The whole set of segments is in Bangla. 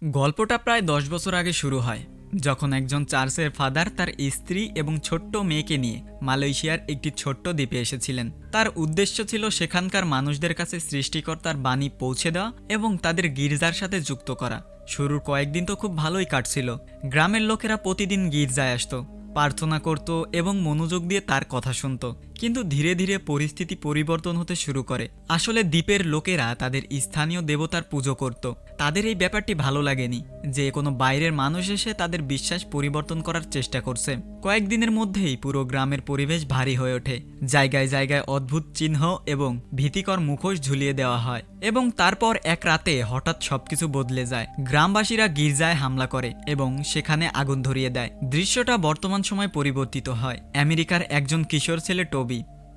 গল্পটা প্রায় ১০ বছর আগে শুরু হয়, যখন একজন চার্চের ফাদার তার স্ত্রী এবং ছোট্ট মেয়েকে নিয়ে মালয়েশিয়ার একটি ছোট্ট দ্বীপে এসেছিলেন। তার উদ্দেশ্য ছিল সেখানকার মানুষদের কাছে সৃষ্টিকর্তার বাণী পৌঁছে দেওয়া এবং তাদের গির্জার সাথে যুক্ত করা। শুরুর কয়েকদিন তো খুব ভালোই কাটছিল। গ্রামের লোকেরা প্রতিদিন গির্জায় আসতো, প্রার্থনা করত এবং মনোযোগ দিয়ে তার কথা শুনত। কিন্তু ধীরে ধীরে পরিস্থিতি পরিবর্তন হতে শুরু করে। আসলে দ্বীপের লোকেরা তাদের স্থানীয় দেবতার পুজো করত। তাদের এই ব্যাপারটি ভালো লাগেনি যে কোনো বাইরের মানুষ এসে তাদের বিশ্বাস পরিবর্তন করার চেষ্টা করছে। কয়েকদিনের মধ্যেই পুরো গ্রামের পরিবেশ ভারী হয়ে ওঠে। জায়গায় জায়গায় অদ্ভুত চিহ্ন এবং ভীতিকর মুখোশ ঝুলিয়ে দেওয়া হয়। এবং তারপর এক রাতে হঠাৎ সবকিছু বদলে যায়। গ্রামবাসীরা গির্জায় হামলা করে এবং সেখানে আগুন ধরিয়ে দেয়। দৃশ্যটা বর্তমান সময় পরিবর্তিত হয়। আমেরিকার একজন কিশোর ছেলে টবি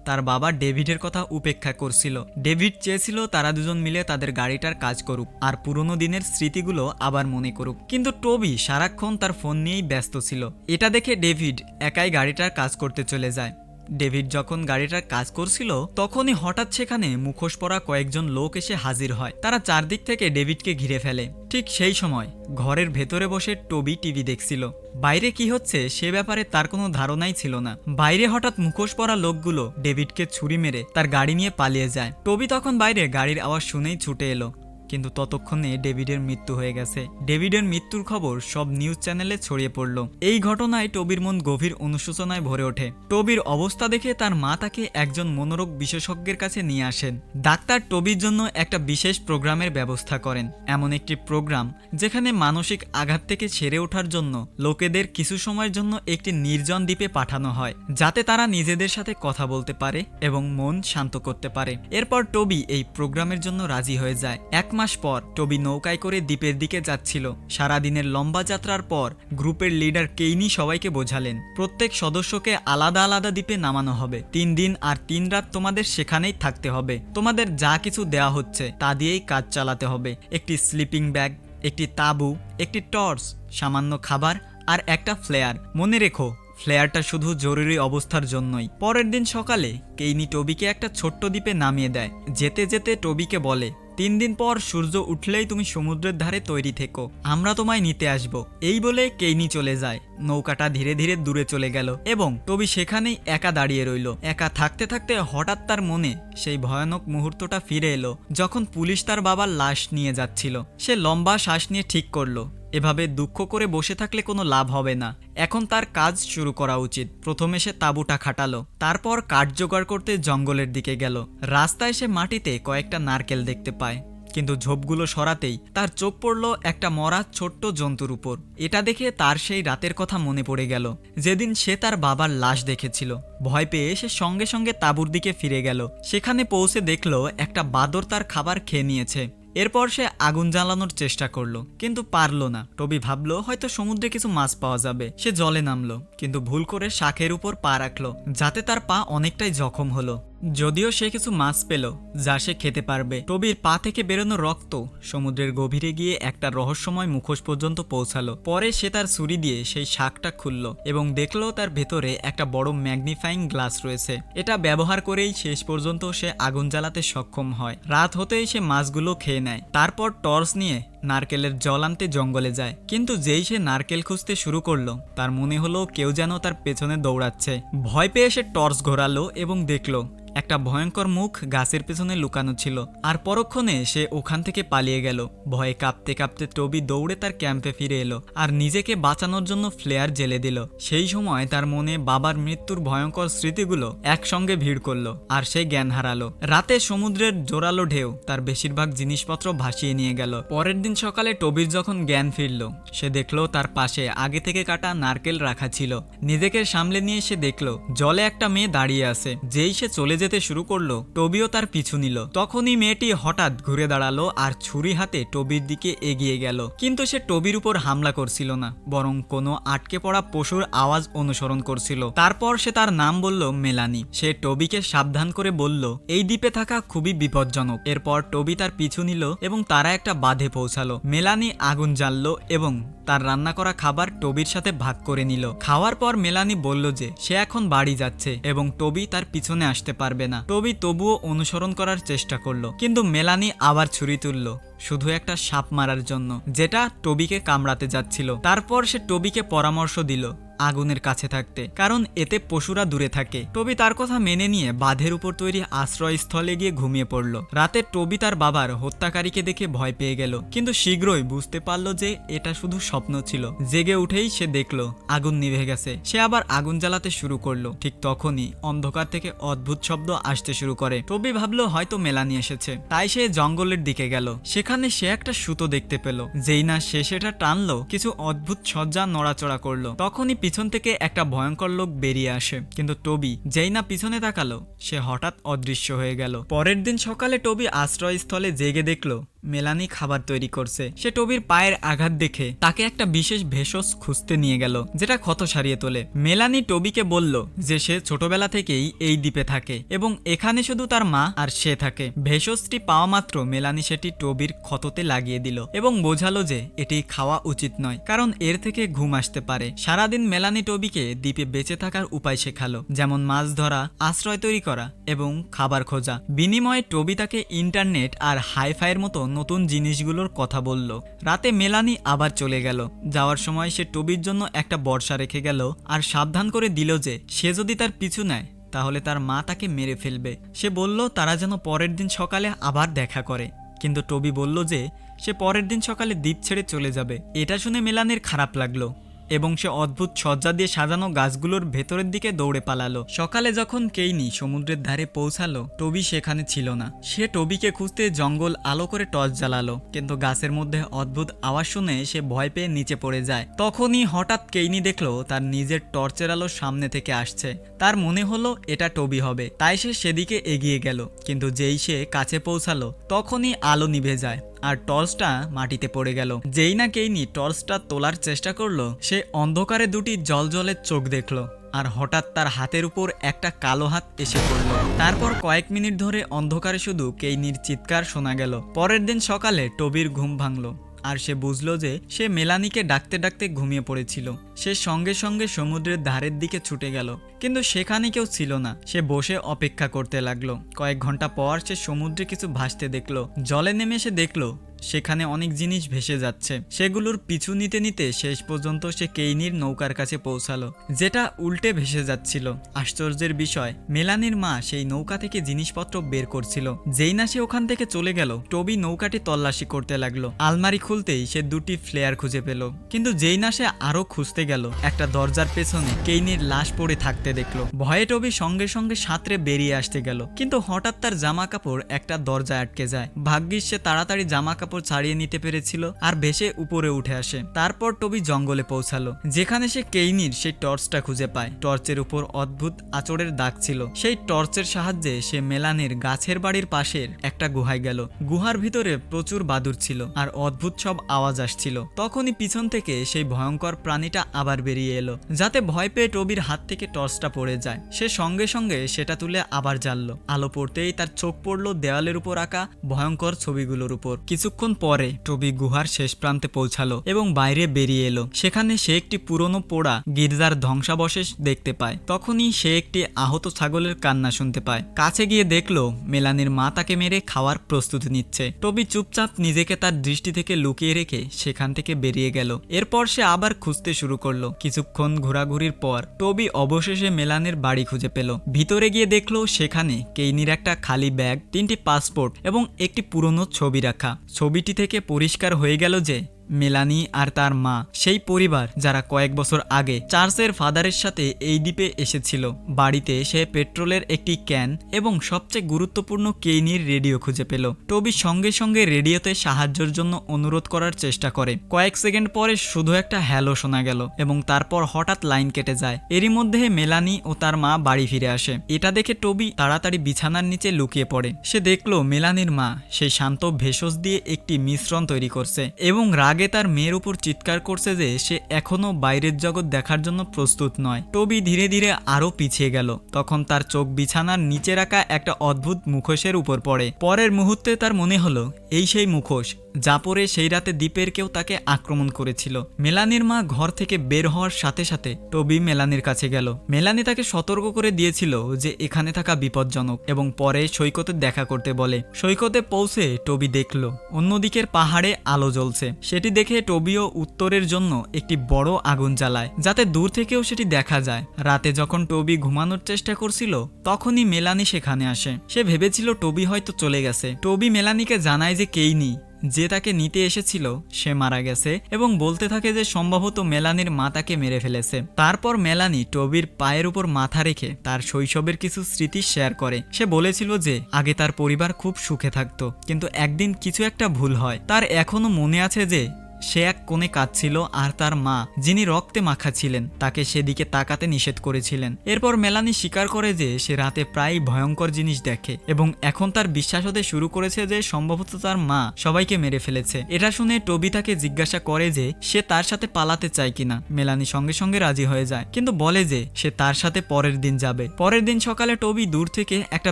তার বাবা ডেভিডের কথা উপেক্ষা করছিল। ডেভিড চেয়েছিল তারা দুজন মিলে তাদের গাড়িটার কাজ করুক আর পুরনো দিনের স্মৃতিগুলো আবার মনে করুক। কিন্তু টবি সারাক্ষণ তার ফোন নিয়েই ব্যস্ত ছিল। এটা দেখে ডেভিড একাই গাড়িটার কাজ করতে চলে যায়। ডেভিড যখন গাড়িটার কাজ করছিল তখনই হঠাৎ সেখানে মুখোশ পরা কয়েকজন লোক এসে হাজির হয়। তারা চারদিক থেকে ডেভিডকে ঘিরে ফেলে। ঠিক সেই সময় ঘরের ভেতরে বসে টবি টিভি দেখছিল। বাইরে কি হচ্ছে সে ব্যাপারে তার কোনো ধারণাই ছিল না। বাইরে হঠাৎ মুখোশ পরা লোকগুলো ডেভিডকে ছুরি মেরে তার গাড়ি নিয়ে পালিয়ে যায়। টবি তখন বাইরে গাড়ির আওয়াজ শুনেই ছুটে এলো, কিন্তু ততক্ষণে ডেভিডের মৃত্যু হয়ে গেছে। ডেভিডের মৃত্যুর খবর সব নিউজ চ্যানেলে ছড়িয়ে পড়ল। এই ঘটনায় টবির মন গভীর অনুশোচনায় ভরে ওঠে। টবির অবস্থা দেখে তার মা তাকে একজন মনোরোগ বিশেষজ্ঞের কাছে নিয়ে আসেন। ডাক্তার টবির জন্য একটা বিশেষ প্রোগ্রামের ব্যবস্থা করেন। এমন একটি প্রোগ্রাম যেখানে মানসিক আঘাত থেকে ছেড়ে ওঠার জন্য লোকেদের কিছু সময়ের জন্য একটি নির্জন দ্বীপে পাঠানো হয়, যাতে তারা নিজেদের সাথে কথা বলতে পারে এবং মন শান্ত করতে পারে। এরপর টবি এই প্রোগ্রামের জন্য রাজি হয়ে যায়। এক মাস পর টবি নৌকায় করে দ্বীপের দিকে যাচ্ছিল। সারাদিনের লম্বা যাত্রার পর গ্রুপের লিডার কেইনি সবাইকে বোঝালেন, প্রত্যেক সদস্যকে আলাদা আলাদা দ্বীপে নামানো হবে। 3 দিন আর 3 রাত তোমাদের সেখানেই থাকতে হবে। তোমাদের যা কিছু দেওয়া হচ্ছে তা দিয়েই কাজ চালাতে হবে। একটি স্লিপিং ব্যাগ, একটি তাঁবু, একটি টর্চ, সামান্য খাবার আর একটা ফ্লেয়ার। মনে রেখো, ফ্লেয়ারটা শুধু জরুরি অবস্থার জন্যই। পরের দিন সকালে কেইনি টবিকে একটা ছোট্ট দ্বীপে নামিয়ে দেয়। যেতে যেতে টবিকে বলে, 3 দিন পর সূর্য উঠলেই তুমি সমুদ্রের ধারে তৈরি থেকো, আমরা তোমায় নিতে আসব। এই বলে কেইনি চলে যায়। নৌকাটা ধীরে ধীরে দূরে চলে গেল এবং টবি সেখানেই একা দাঁড়িয়ে রইল। একা থাকতে থাকতে হঠাৎ তার মনে সেই ভয়ানক মুহূর্তটা ফিরে এলো, যখন পুলিশ তার বাবার লাশ নিয়ে যাচ্ছিল। সে লম্বা শ্বাস নিয়ে ঠিক করলো, এভাবে দুঃখ করে বসে থাকলে কোনো লাভ হবে না। এখন তার কাজ শুরু করা উচিত। প্রথমে সে তাঁবুটা খাটালো, তারপর কাঠ জোগাড় করতে জঙ্গলের দিকে গেল। রাস্তায় সে মাটিতে কয়েকটা নারকেল দেখতে পায়, কিন্তু ঝোপগুলো সরাতেই তার চোখ পড়ল একটা মরা ছোট্ট জন্তুর উপর। এটা দেখে তার সেই রাতের কথা মনে পড়ে গেল, যেদিন সে তার বাবার লাশ দেখেছিল। ভয় পেয়ে সে সঙ্গে সঙ্গে তাঁবুর দিকে ফিরে গেল। সেখানে পৌঁছে দেখলো একটা বাদর তার খাবার খেয়ে নিয়েছে। এরপর সে আগুন জ্বালানোর চেষ্টা করলো, কিন্তু পারলো না। টবি ভাবলো হয়তো সমুদ্রে কিছু মাছ পাওয়া যাবে। সে জলে নামলো, কিন্তু ভুল করে শাকের উপর পা রাখলো, যাতে তার পা অনেকটাই জখম হলো। যদিও সে কিছু মাছ পেল যা সে খেতে পারবে। টবির পা থেকে বেরোনো রক্ত সমুদ্রের গভীরে গিয়ে একটা রহস্যময় মুখোশ পর্যন্ত পৌঁছালো। পরে সে তার ছুরি দিয়ে সেই শাকটা খুললো এবং দেখলো তার ভেতরে একটা বড় ম্যাগনিফাইং গ্লাস রয়েছে। এটা ব্যবহার করেই শেষ পর্যন্ত সে আগুন জ্বালাতে সক্ষম হয়। রাত হতেই সে মাছগুলো খেয়ে নেয়। তারপর টর্চ নিয়ে নারকেলের জল আনতে জঙ্গলে যায়। কিন্তু যেই সে নারকেল খুঁজতে শুরু করলো, তার মনে হলো কেউ যেন তার পেছনে দৌড়াচ্ছে। ভয় পেয়ে সে টর্চ ঘোরালো এবং দেখলো একটা ভয়ঙ্কর মুখ গাছের পেছনে লুকানো ছিল। আর পরক্ষণে সে ওখান থেকে পালিয়ে গেল। ভয়ে কাঁপতে কাঁপতে টবি দৌড়ে তার ক্যাম্পে ফিরে এলো আর নিজেকে বাঁচানোর জন্য ফ্লেয়ার জ্বেলে দিল। সেই সময় তার মনে বাবার মৃত্যুর ভয়ঙ্কর স্মৃতিগুলো একসঙ্গে ভিড় করলো আর সে জ্ঞান হারালো। রাতে সমুদ্রের জোরালো ঢেউ তার বেশিরভাগ জিনিসপত্র ভাসিয়ে নিয়ে গেল। পরের দিন সকালে টবির যখন জ্ঞান ফিরল, সে দেখলো তার পাশে আগে থেকে কাটা নারকেল রাখা ছিল। নিজেকে সামলে নিয়ে সে দেখলো জলে একটা মেয়ে দাঁড়িয়ে আছে। যেই সে চলে যেতে শুরু করলো, টবিও তার পিছু নিল। তখনই মেয়েটি হঠাৎ ঘুরে দাঁড়ালো আর ছুরি হাতে টবির দিকে এগিয়ে গেল। কিন্তু সে টবির উপর হামলা করছিল না, বরং কোনো আটকে পড়া পশুর আওয়াজ অনুসরণ করছিল। তারপর সে তার নাম বলল মেলানি। সে টবিকে সাবধান করে বলল এই দ্বীপে থাকা খুবই বিপজ্জনক। এরপর টবি তার পিছু নিল এবং তারা একটা বাঁধে পৌঁছালো। মেলানি আগুন জ্বাললো এবং তার রান্না করা খাবার টবির সাথে ভাগ করে নিল। খাওয়ার পর মেলানি বলল যে সে এখন বাড়ি যাচ্ছে এবং টবি তার পিছনে আসতে পারবে না। টবি তবুও অনুসরণ করার চেষ্টা করলো, কিন্তু মেলানি আবার ছুরি তুলল শুধু একটা সাপ মারার জন্য, যেটা টবিকে কামড়াতে যাচ্ছিল। তারপর সে টবিকে পরামর্শ দিল আগুনের কাছে থাকতে, কারণ এতে পশুরা দূরে থাকে। টবি তার কথা মেনে নিয়ে বাঁধের উপর তৈরি আশ্রয়স্থলে গিয়ে ঘুমিয়ে পড়ল। রাতে টবি তার বাবার হত্যাকারীকে দেখে ভয় পেয়ে গেল, কিন্তু শীঘ্রই বুঝতে পারল যে এটা শুধু স্বপ্ন ছিল। জেগে উঠেই সে দেখল আগুন নিভে গেছে। সে আবার আগুন জ্বালাতে শুরু করলো। ঠিক তখনই অন্ধকার থেকে অদ্ভুত শব্দ আসতে শুরু করে। টবি ভাবলো হয়তো মেলানি এসেছে, তাই সে জঙ্গলের দিকে গেল। সেখানে সে একটা সুতো দেখতে পেল। যেই না সে সেটা টানলো, কিছু অদ্ভুত সজ্জা নড়াচড়া করলো। তখনই পিছন থেকে একটা ভয়ঙ্কর লোক বেরিয়ে আসে, কিন্তু টবি যেই না পিছনে তাকালো সে হঠাৎ অদৃশ্য হয়ে গেল। পরের দিন সকালে টবি আশ্রয়স্থলে জেগে দেখলো মেলানি খাবার তৈরি করছে। সে টবির পায়ের আঘাত দেখে তাকে একটা বিশেষ ভেষজ খুঁজতে নিয়ে গেল, যেটা ক্ষত সারিয়ে তোলে। মেলানি টবিকে বলল যে সে ছোটবেলা থেকেই এই দ্বীপে থাকে এবং এখানে শুধু তার মা আর সে থাকে। ভেষজটি পাওয়া মাত্র মেলানি সেটি টবির ক্ষততে লাগিয়ে দিল এবং বোঝালো যে এটি খাওয়া উচিত নয়, কারণ এর থেকে ঘুম আসতে পারে। সারাদিন মেলানি টবিকে দ্বীপে বেঁচে থাকার উপায় শেখালো, যেমন মাছ ধরা, আশ্রয় তৈরি করা এবং খাবার খোঁজা। বিনিময়ে টবি তাকে ইন্টারনেট আর হাইফাইয়ের মতো নতুন জিনিসগুলোর কথা বলল। রাতে মেলানি আবার চলে গেল। যাওয়ার সময় সে টবির জন্য একটা বর্শা রেখে গেল আর সাবধান করে দিল যে সে যদি তার পিছু নেয় তাহলে তার মা তাকে মেরে ফেলবে। সে বলল তারা যেন পরের দিন সকালে আবার দেখা করে, কিন্তু টবি বলল যে সে পরের দিন সকালে দ্বীপ ছেড়ে চলে যাবে। এটা শুনে মেলানির খারাপ লাগলো এবং সে অদ্ভুত সজ্জা দিয়ে সাজানো গাছগুলোর ভেতরের দিকে দৌড়ে পালালো। সকালে যখন কেইনি সমুদ্রের ধারে পৌঁছালো, টবি সেখানে ছিল না। সে টবিকে খুঁজতে জঙ্গল আলো করে টর্চ জ্বালালো, কিন্তু গাছের মধ্যে অদ্ভুত আওয়াজ শুনে সে ভয় পেয়ে নিচে পড়ে যায়। তখনই হঠাৎ কেইনি দেখলো তার নিজের টর্চের আলো সামনে থেকে আসছে। তার মনে হলো এটা টবি হবে, তাই সে সেদিকে এগিয়ে গেল। কিন্তু যেই সে কাছে পৌঁছালো তখনই আলো নিভে যায় আর টর্চটা মাটিতে পড়ে গেল। যেই না কেইনি টর্চটা তোলার চেষ্টা করলো, সে অন্ধকারে দুটি জলজলের চোখ দেখলো আর হঠাৎ তার হাতের উপর একটা কালো হাত এসে পড়ল। তারপর কয়েক মিনিট ধরে অন্ধকারে শুধু কেইনির চিৎকার শোনা গেল। পরের দিন সকালে টবির ঘুম ভাঙলো আর সে বুঝলো যে সে মেলানিকে ডাকতে ডাকতে ঘুমিয়ে পড়েছিল। সে সঙ্গে সঙ্গে সমুদ্রের ধারের দিকে ছুটে গেল, কিন্তু সেখানে কেউ ছিল না। সে বসে অপেক্ষা করতে লাগলো। কয়েক ঘন্টা পর সে সমুদ্রে কিছু ভাসতে দেখলো। জলে নেমে সে দেখলো সেখানে অনেক জিনিস ভেসে যাচ্ছে। সেগুলোর পিছু নিতে নিতে শেষ পর্যন্ত সে কেইনির নৌকার কাছে পৌঁছালো, যেটা উল্টে ভেসে যাচ্ছিল। আশ্চর্যের বিষয়, মেলানির মা সেই নৌকা থেকে জিনিসপত্র বের করছিল। যেই না সে ওখান থেকে চলে গেল, টবি নৌকাটি তল্লাশি করতে লাগলো। আলমারি খুলতেই সে দুটি ফ্লেয়ার খুঁজে পেল, কিন্তু যেই না সে আরো খুঁজতে গেল, একটা দরজার পেছনে কেইনির লাশ পড়ে থাকতে দেখলো। ভয়ে টবি সঙ্গে সঙ্গে সাঁতরে বেরিয়ে আসতে গেল, কিন্তু হঠাৎ তার জামা কাপড় একটা দরজায় আটকে যায়। ভাগ্যিস সে তাড়াতাড়ি জামা কাপড় ছাড়িয়ে নিতে পেরেছিল আর ভেসে উপরে উঠে আসে। তারপর টবি জঙ্গলে পৌঁছালো, যেখানে সে কেইনির সেই টর্চটা খুঁজে পায়। টর্চের উপর অদ্ভুত আঁচড়ের দাগ ছিল। সেই টর্চের সাহায্যে সে মেলানির গাছের বাড়ির পাশের একটা গুহায় গেল। গুহার ভিতরে প্রচুর বাদুড় ছিল আর অদ্ভুত সব আওয়াজ আসছিল। তখনই পিছন থেকে সেই ভয়ঙ্কর প্রাণীটা আবার বেরিয়ে এলো, যাতে ভয় পেয়ে টবির হাত থেকে টর্চটা পড়ে যায়। সে সঙ্গে সঙ্গে সেটা তুলে আবার জ্বাললো। আলো পড়তেই তার চোখ পড়লো দেওয়ালের উপর আঁকা ভয়ঙ্কর ছবিগুলোর উপর। কিছুক্ষণ পরে টবি গুহার শেষ প্রান্তে পৌঁছালো এবং বাইরে বেরিয়ে এলো। সেখানে সে একটি পুরনো পোড়া গির্জার ধ্বংসাবশেষ দেখতে পায়। তখনই সে একটি আহত ছাগলের কান্না শুনতে পায়। কাছে গিয়ে দেখলো মেলানির মা তাকে মেরে খাওয়ার প্রস্তুতি নিচ্ছে। টবি চুপচাপ নিজেকে তার দৃষ্টি থেকে লুকিয়ে রেখে সেখান থেকে বেরিয়ে গেল। এরপর সে আবার খুঁজতে শুরু করলো। কিছুক্ষণ ঘোরাঘুরির পর টবি অবশেষে মেলানির বাড়ি খুঁজে পেল। ভিতরে গিয়ে দেখলো সেখানে কেইনির একটা খালি ব্যাগ, 3টি পাসপোর্ট এবং একটি পুরনো ছবি রাখা। ছবিটি থেকে পরিষ্কার হয়ে গেল যে মেলানি আর তার মা সেই পরিবার যারা কয়েক বছর আগে চার্লসের ফাদারের সাথে এই দ্বীপে এসেছিল। বাড়িতে সে পেট্রোলের একটি ক্যান এবং সবচেয়ে গুরুত্বপূর্ণ কেইনির রেডিও খুঁজে পেল। টবি সঙ্গে সঙ্গে রেডিওতে সাহায্যের জন্য অনুরোধ করার চেষ্টা করে। কয়েক সেকেন্ড পরে শুধু একটা হ্যালো শোনা গেল এবং তারপর হঠাৎ লাইন কেটে যায়। এরই মধ্যে মেলানি ও তার মা বাড়ি ফিরে আসে। এটা দেখে টবি তাড়াতাড়ি বিছানার নিচে লুকিয়ে পড়ে। সে দেখলো মেলানির মা সেই শান্ত ভেষজ দিয়ে একটি মিশ্রণ তৈরি করছে এবং রাগে রাগে তার মেয়ের উপর চিৎকার করছে যে সে এখনো বাইরের জগৎ দেখার জন্য প্রস্তুত নয়। টবি ধীরে ধীরে আরো পিছিয়ে গেল। তখন তার চোখ বিছানার নিচে রাখা একটা অদ্ভুত মুখোশের উপর পড়ে। পরের মুহূর্তে তার মনে হলো এই সেই মুখোশ যা পরে সেই রাতে দ্বীপের কেউ তাকে আক্রমণ করেছিল। মেলানির মা ঘর থেকে বের হওয়ার সাথে সাথে টবি মেলানির কাছে গেল। মেলানি তাকে সতর্ক করে দিয়েছিল যে এখানে থাকা বিপজ্জনক এবং পরে সৈকতে দেখা করতে বলে। সৈকতে পৌঁছে টবি দেখল অন্যদিকের পাহাড়ে আলো জ্বলছে। সেটি দেখে টবিও উত্তরের জন্য একটি বড় আগুন জ্বালায় যাতে দূর থেকেও সেটি দেখা যায়। রাতে যখন টবি ঘুমানোর চেষ্টা করছিল তখনই মেলানি সেখানে আসে। সে ভেবেছিল টবি হয়তো চলে গেছে। টবি মেলানিকে জানায় যে কেইনি যে তাকে নিতে এসেছিল সে মারা গেছে এবং বলতে থাকে যে সম্ভবত মেলানির মা তাকে মেরে ফেলেছে। তারপর মেলানি টবির পায়ের উপর মাথা রেখে তার শৈশবের কিছু স্মৃতি শেয়ার করে। সে বলেছিল যে আগে তার পরিবার খুব সুখে থাকতো, কিন্তু একদিন কিছু একটা ভুল হয়। তার এখনো মনে আছে যে সে এক কোণে কাঁদছিল আর তার মা, যিনি রক্তে মাখা ছিলেন, তাকে সেদিকে তাকাতে নিষেধ করেছিলেন। এরপর মেলানি স্বীকার করে যে সে রাতে প্রায় ভয়ঙ্কর জিনিস দেখে এবং এখন তার বিশ্বাস হতে শুরু করেছে যে সম্ভবত তার মা সবাইকে মেরে ফেলেছে। এটা শুনে টবি তাকে জিজ্ঞাসা করে যে সে তার সাথে পালাতে চায় কিনা। মেলানি সঙ্গে সঙ্গে রাজি হয়ে যায়, কিন্তু বলে যে সে তার সাথে পরের দিন যাবে। পরের দিন সকালে টবি দূর থেকে একটা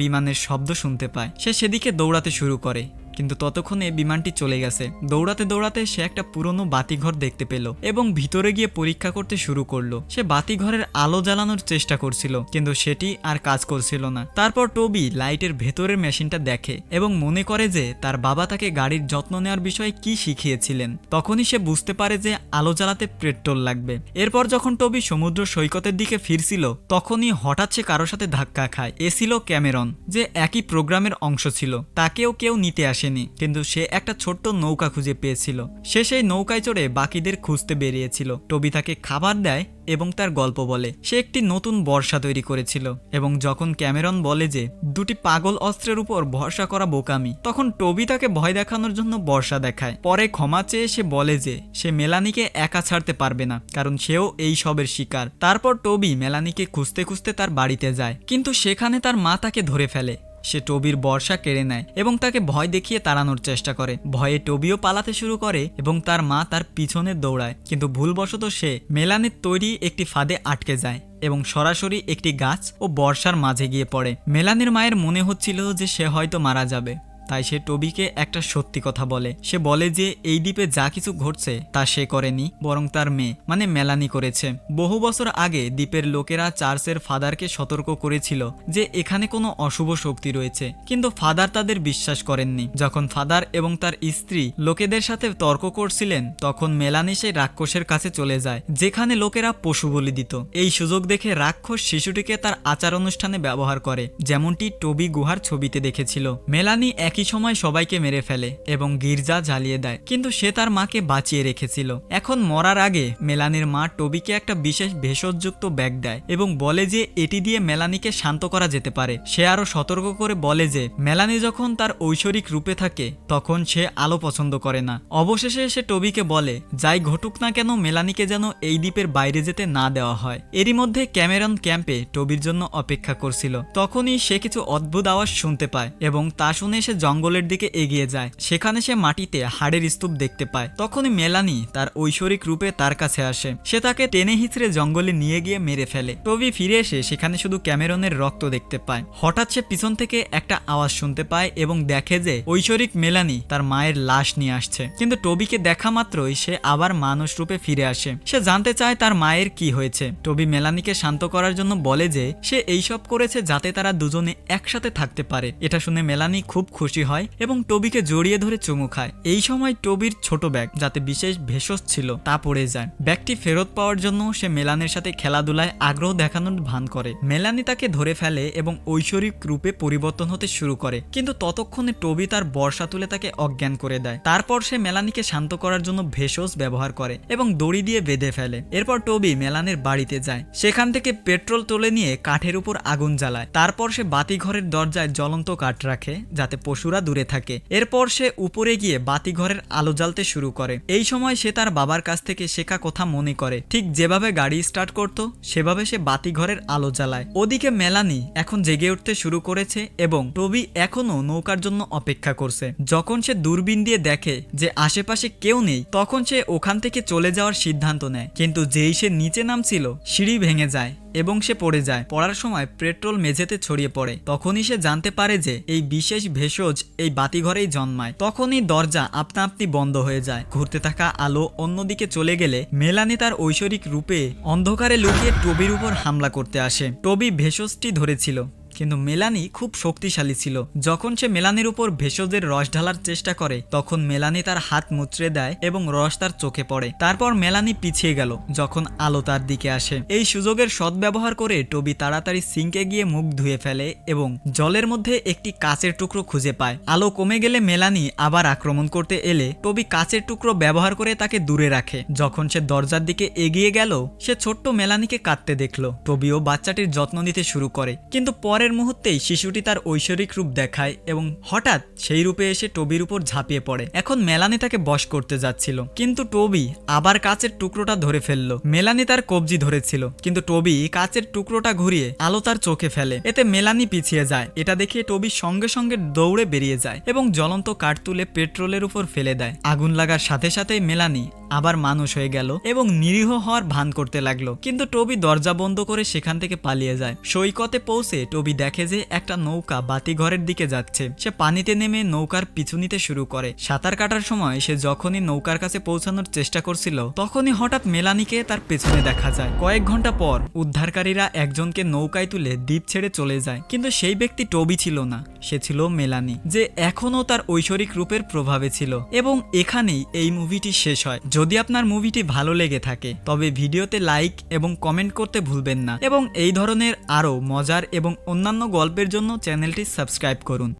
বিমানের শব্দ শুনতে পায়। সে সেদিকে দৌড়াতে শুরু করে, কিন্তু ততক্ষণে বিমানটি চলে গেছে। দৌড়াতে দৌড়াতে সে একটা পুরনো বাতিঘর দেখতে পেল এবং ভিতরে গিয়ে পরীক্ষা করতে শুরু করলো। সে বাতিঘরের আলো জ্বালানোর চেষ্টা করছিল, কিন্তু সেটি আর কাজ করছিল না। তারপর টবি লাইটের ভেতরের মেশিনটা দেখে এবং মনে করে যে তার বাবা তাকে গাড়ির যত্ন নেওয়ার বিষয়ে কি শিখিয়েছিলেন। তখনই সে বুঝতে পারে যে আলো জ্বালাতে পেট্রোল লাগবে। এরপর যখন টবি সমুদ্র সৈকতের দিকে ফিরছিল তখনই হঠাৎ সে কারোর সাথে ধাক্কা খায়। এ ছিল ক্যামেরন, যে একই প্রোগ্রামের অংশ ছিল। তাকেও কেউ নিতে আসে, কিন্তু সে একটা ছোট্ট নৌকা খুঁজে পেয়েছিল। সে সেই নৌকায় চড়ে বাকিদের খুঁজতে বেরিয়েছিল। টবি তাকে খাবার দেয় এবং তার গল্প বলে। সে একটি নতুন বর্ষা তৈরি করেছিল এবং যখন ক্যামেরন বলে যে দুটি পাগল অস্ত্রের উপর ভরসা করা বোকামি, তখন টবি তাকে ভয় দেখানোর জন্য বর্ষা দেখায়। পরে ক্ষমা চেয়ে সে বলে যে সে মেলানিকে একা ছাড়তে পারবে না, কারণ সেও এই সবের শিকার। তারপর টবি মেলানিকে খুঁজতে খুঁজতে তার বাড়িতে যায়, কিন্তু সেখানে তার মা তাকে ধরে ফেলে। সে টবির বর্ষা কেড়ে নেয় এবং তাকে ভয় দেখিয়ে তাড়ানোর চেষ্টা করে। ভয়ে টবিও পালাতে শুরু করে এবং তার মা তার পিছনে দৌড়ায়, কিন্তু ভুলবশত সে মেলানির তৈরি একটি ফাঁদে আটকে যায় এবং সরাসরি একটি গাছ ও বর্ষার মাঝে গিয়ে পড়ে। মেলানির মায়ের মনে হচ্ছিল যে সে হয়তো মারা যাবে, তাই সে টবিকে একটা সত্যি কথা বলে। সে বলে যে এই দ্বীপে যা কিছু ঘটছে তা সে করেনি, বরং তার মেয়ে মানে মেলানি করেছে। বহু বছর আগে দ্বীপের লোকেরা চার্চের ফাদারকে সতর্ক করেছিল যে এখানে কোনো অশুভ শক্তি রয়েছে, কিন্তু ফাদার তাদের বিশ্বাস করেননি। যখন ফাদার এবং তার স্ত্রী লোকেদের সাথে তর্ক করছিলেন তখন মেলানি সেই রাক্ষসের কাছে চলে যায়, যেখানে লোকেরা পশু বলি দিত। এই সুযোগ দেখে রাক্ষস শিশুটিকে তার আচার অনুষ্ঠানে ব্যবহার করে, যেমনটি টবি গুহার ছবিতে দেখেছিল। মেলানি একই সময় সবাইকে মেরে ফেলে এবং গির্জা জ্বালিয়ে দেয়, কিন্তু সে তার মাকে বাঁচিয়ে রেখেছিল। এখন মরার আগে মেলানির মা টবিকে একটা বিশেষ ভেষজযুক্ত ব্যাগ দেয় এবং বলে যে এটি দিয়ে মেলানিকে শান্ত করা যেতে পারে। সে আরো সতর্ক করে বলে যে মেলানি যখন তার ঐশ্বরিক রূপে থাকে তখন সে আলো পছন্দ করে না। অবশেষে সে টবিকে বলে যাই ঘটুক না কেন মেলানিকে যেন এই দ্বীপের বাইরে যেতে না দেওয়া হয়। এরই মধ্যে ক্যামেরন ক্যাম্পে টবির জন্য অপেক্ষা করছিল। তখনই সে কিছু অদ্ভুত আওয়াজ শুনতে পায় এবং তা শুনে সে জঙ্গলের দিকে এগিয়ে যায়। সেখানে সে মাটিতে হাড়ের স্তূপ দেখতে পায়। তখনই মেলানি তার ঐশ্বরিক রূপে তার কাছে আসে। সে তাকে টেনে হিচড়ে জঙ্গলে নিয়ে গিয়ে মেরে ফেলে। টবি ফিরে এসে সেখানে শুধু ক্যামেরনের রক্ত দেখতে পায়। হঠাৎ সে পিছন থেকে একটা আওয়াজ শুনতে পায় এবং দেখে যে ঐশ্বরিক মেলানি তার মায়ের লাশ নিয়ে আসছে, কিন্তু টবিকে দেখা মাত্রই সে আবার মানুষ রূপে ফিরে আসে। সে জানতে চায় তার মায়ের কি হয়েছে। টবি মেলানিকে শান্ত করার জন্য বলে যে সে এইসব করেছে যাতে তারা দুজনে একসাথে থাকতে পারে। এটা শুনে মেলানি খুব খুশি হয় এবং টবিকে জড়িয়ে ধরে চুমু খায়। এই সময় টবির ছোট ব্যাগ, যাতে বিশেষ ভেষজ ছিল, তা পড়ে যায়। ব্যাগটি ফেরত পাওয়ার জন্য সে মেলানির সাথে খেলাধুলায় আগ্রহ দেখানোর ভান করে। মেলানি তাকে ধরে ফেলে এবং ঐশ্বরিক রূপে পরিবর্তন হতে শুরু করে, কিন্তু ততক্ষণে টবি তার বর্ষা তুলে তাকে অজ্ঞান করে দেয়। তারপর সে মেলানিকে শান্ত করার জন্য ভেষজ ব্যবহার করে এবং দড়ি দিয়ে বেঁধে ফেলে। এরপর টবি মেলানির বাড়িতে যায়। সেখান থেকে পেট্রোল তুলে নিয়ে কাঠের উপর আগুন জ্বালায়। তারপর সে বাতিঘরের দরজায় জ্বলন্ত কাঠ রাখে যাতে পশু পশুরা দূরে থাকে। এরপর সে উপরে গিয়ে বাতিঘরের আলো জ্বালতে শুরু করে। এই সময় সে তার বাবার কাছ থেকে শেখা কথা মনে করে, ঠিক যেভাবে গাড়ি স্টার্ট করত সেভাবে সে বাতিঘরের আলো জ্বালায়। ওদিকে মেলানি এখন জেগে উঠতে শুরু করেছে এবং টবি এখনো নৌকার জন্য অপেক্ষা করছে। যখন সে দূরবীন দিয়ে দেখে যে আশেপাশে কেউ নেই, তখন সে ওখান থেকে চলে যাওয়ার সিদ্ধান্ত নেয়। কিন্তু যেই সে নিচে নামছিল, সিঁড়ি ভেঙে যায় এবং সে পড়ে যায়। পড়ার সময় পেট্রোল মেঝেতে ছড়িয়ে পড়ে। তখনই সে জানতে পারে যে এই বিশেষ ভেষজ এই বাতিঘরেই জন্মায়। তখনই দরজা আপনা আপনি বন্ধ হয়ে যায়। ঘুরতে থাকা আলো অন্যদিকে চলে গেলে মেলানি তার ঐশ্বরিক রূপে অন্ধকারে লুকিয়ে টবির উপর হামলা করতে আসে। টবি ভেষজটি ধরেছিল, কিন্তু মেলানি খুব শক্তিশালী ছিল। যখন সে মেলানির উপর ভেষজের রস ঢালার চেষ্টা করে, তখন মেলানি তার হাত মুচড়ে দেয় এবং রস তার চোখে পড়ে। তারপর মেলানি পিছিয়ে গেল যখন আলো তার দিকে আসে। এই সুযোগের সদ্ব্যবহার করে টবি তাড়াতাড়ি সিঙ্কে গিয়ে মুখ ধুয়ে ফেলে এবং জলের মধ্যে একটি কাচের টুকরো খুঁজে পায়। আলো কমে গেলে মেলানি আবার আক্রমণ করতে এলে টবি কাচের টুকরো ব্যবহার করে তাকে দূরে রাখে। যখন সে দরজার দিকে এগিয়ে গেল, সে ছোট্ট মেলানিকে কাঁদতে দেখল। টবিও বাচ্চাটির যত্ন নিতে শুরু করে, কিন্তু পরের মুহূর্তেই শিশুটি তার ঐশ্বরিক রূপ দেখায় এবং হঠাৎ সেই রূপে এসে টবির উপর ঝাঁপিয়ে পড়ে। এখন মেলানি তাকে বশ করতে যাচ্ছিল, কিন্তু টবি আবার কাচের টুকরোটা ধরে ফেললো। মেলানি তার কবজি ধরেছিল, কিন্তু টবি কাচের টুকরোটা ঘুরিয়ে আলো তার চোখে ফেলে। এতে মেলানি পিছিয়ে যায়। এটা দেখে টবি সঙ্গে সঙ্গে দৌড়ে বেরিয়ে যায় এবং জ্বলন্ত কাঠ তুলে পেট্রোলের উপর ফেলে দেয়। আগুন লাগার সাথে সাথেই মেলানি আবার মানুষ হয়ে গেল এবং নিরীহ হওয়ার ভান করতে লাগলো। কিন্তু টবি দরজা বন্ধ করে সেখান থেকে পালিয়ে যায়। সৈকতে পৌঁছে টবি দেখে যে একটা নৌকা বাতিঘরের দিকে যাচ্ছে। সে পানিতে নেমে নৌকার পিছু নিতে শুরু করে। সাঁতার কাটার সময় সে যখনই নৌকার কাছে পৌঁছানোর চেষ্টা করছিল, তখনই হঠাৎ মেলানিকে তার পেছনে দেখা যায়। কয়েক ঘন্টা পর উদ্ধারকারীরা একজনকে নৌকায় তুলে দ্বীপ ছেড়ে চলে যায়, কিন্তু সেই ব্যক্তি টবি ছিল না, সে ছিল মেলানি, যে এখনো তার ঐশ্বরিক রূপের প্রভাবে ছিল। এবং এখানেই এই মুভিটি শেষ হয়। যদি আপনার মুভিটি ভালো লেগে থাকে তবে ভিডিওতে লাইক এবং কমেন্ট করতে ভুলবেন না এবং এই ধরনের আরও মজার এবং অন্যান্য গল্পের জন্য চ্যানেলটি সাবস্ক্রাইব করুন।